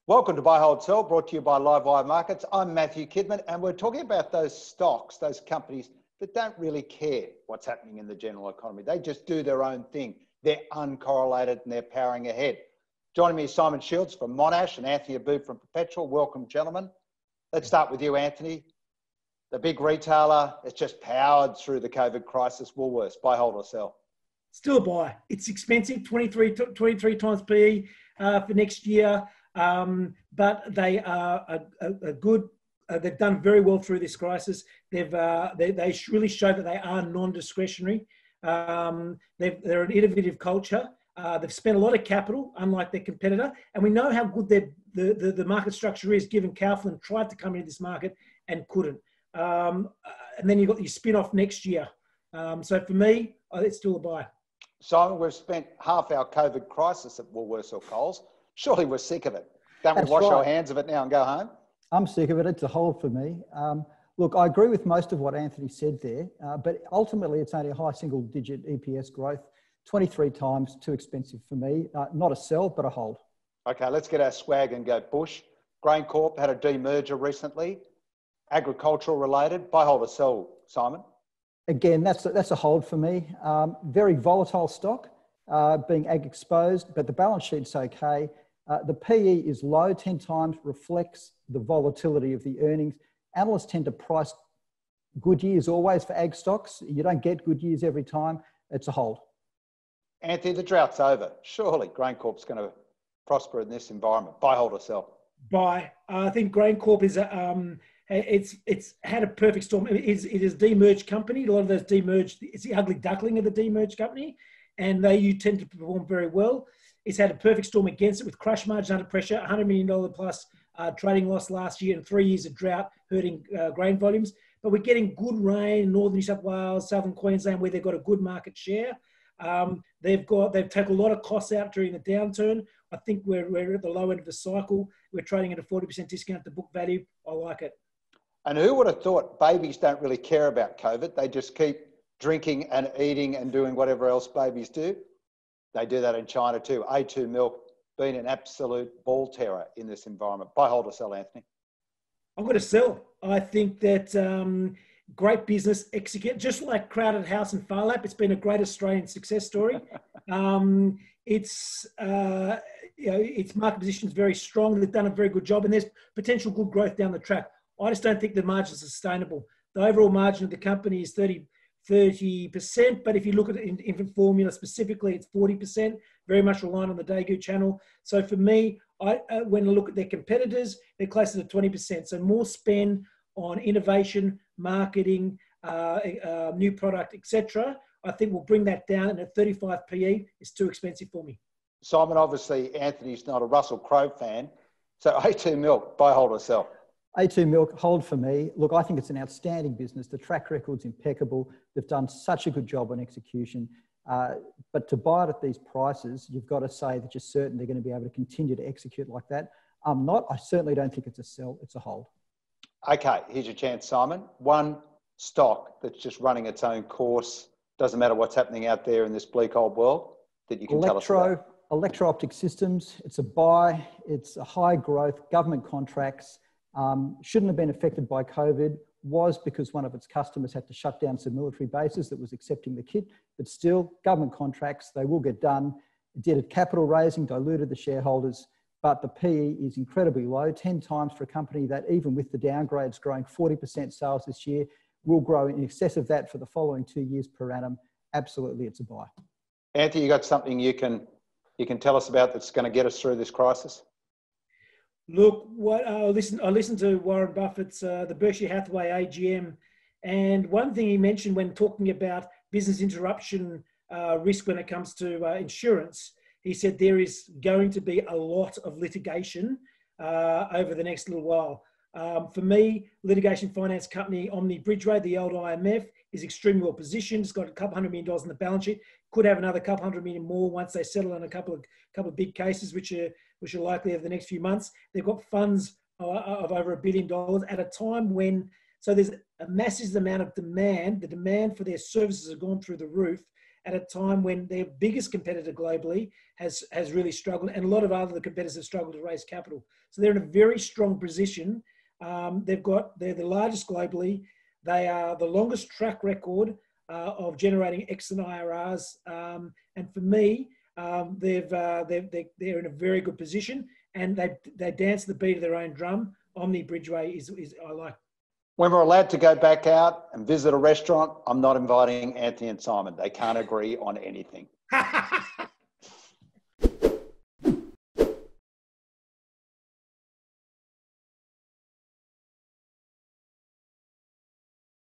Welcome to Buy, Hold, Sell, brought to you by Livewire Markets. I'm Matthew Kidman, and we're talking about those stocks, those companies that don't really care what's happening in the general economy. They just do their own thing. They're uncorrelated and they're powering ahead. Joining me is Simon Shields from Monash and Anthony Aboud from Perpetual. Welcome, gentlemen. Let's start with you, Anthony. The big retailer has just powered through the COVID crisis. Woolworths, buy, hold or sell? Still a buy. It's expensive, 23 times PE for next year. But they are a good. They've done very well through this crisis. They really show that they are non-discretionary. They're an innovative culture. They've spent a lot of capital, unlike their competitor, and we know how good the market structure is. Given Kaufland tried to come into this market and couldn't, and then you've got your spin-off next year. So for me, it's still a buy. Simon, we've spent half our COVID crisis at Woolworths or Coles. Surely we're sick of it. Don't we wash our hands of it now and go home? I'm sick of it. It's a hold for me. Look, I agree with most of what Anthony said there, but ultimately it's only a high single-digit EPS growth. 23 times, too expensive for me. Not a sell, but a hold. Okay, let's get our swag and go bush. GrainCorp had a demerger recently. Agricultural related. Buy, hold or sell, Simon? Again, that's a hold for me. Very volatile stock, being ag exposed, but the balance sheet's okay. The PE is low, 10 times, reflects the volatility of the earnings. Analysts tend to price good years always for ag stocks. You don't get good years every time. It's a hold. Anthony, the drought's over. Surely GrainCorp's going to prosper in this environment. Buy, hold or sell? Buy. I think GrainCorp is it's had a perfect storm. It is a demerged company. A lot of those demerged, it's the ugly duckling of the demerged company, and you tend to perform very well. It's had a perfect storm against it with crush margin under pressure, $100 million plus trading loss last year and 3 years of drought hurting grain volumes. But we're getting good rain in northern New South Wales, southern Queensland, where they've got a good market share. They've taken a lot of costs out during the downturn. I think we're at the low end of the cycle. We're trading at a 40% discount to book value. I like it. And who would have thought babies don't really care about COVID? They just keep drinking and eating and doing whatever else babies do. They do that in China too. A2 milk being an absolute ball terror in this environment. Buy, hold or sell, Anthony? I'm going to sell. I think that great business execute, just like Crowded House and Farlap. It's been a great Australian success story. Its market position is very strong. They've done a very good job, and there's potential good growth down the track. I just don't think the margin is sustainable. The overall margin of the company is 30%, but if you look at it in infant formula specifically, it's 40%, very much reliant on the Daigou channel. So for me, when I look at their competitors, they're closer to 20%. So more spend on innovation, marketing, new product, etc. I think we'll bring that down, and at 35 PE, it's too expensive for me. Simon, obviously, Anthony's not a Russell Crowe fan. So A2 milk, buy, hold or sell? A2 milk, hold for me. Look, I think it's an outstanding business. The track record's impeccable. They've done such a good job on execution. But to buy it at these prices, you've got to say that you're certain they're going to be able to continue to execute like that. I'm not. I certainly don't think it's a sell. It's a hold. Okay, here's your chance, Simon. One stock that's just running its own course. Doesn't matter what's happening out there in this bleak old world that you can tell us about. Electro Optic Systems. It's a buy. It's a high growth, government contracts. Shouldn't have been affected by COVID, was because one of its customers had to shut down some military bases that was accepting the kit, but still government contracts, they will get done. It did a capital raising, diluted the shareholders, but the PE is incredibly low, 10 times for a company that even with the downgrades growing 40% sales this year, will grow in excess of that for the following 2 years per annum. Absolutely, it's a buy. Anthony, you got something you can tell us about that's going to get us through this crisis? Look, I listened to Warren Buffett's the Berkshire Hathaway AGM, and one thing he mentioned when talking about business interruption risk when it comes to insurance, he said there is going to be a lot of litigation over the next little while. For me, litigation finance company Omni Bridgeway, the old IMF, is extremely well positioned. It's got a couple $100 million in the balance sheet. Could have another couple $100 million more once they settle on a couple of big cases, which are likely over the next few months. They've got funds of over $1 billion at a time when, so there's a massive amount of demand. The demand for their services has gone through the roof, at a time when their biggest competitor globally has really struggled, and a lot of other competitors have struggled to raise capital. So they're in a very strong position. They're the largest globally. They are the longest track record of generating excellent IRRs. And for me, they're in a very good position, and they dance the beat of their own drum. Omni Bridgeway is I like. When we're allowed to go back out and visit a restaurant, I'm not inviting Anthony and Simon. They can't agree on anything.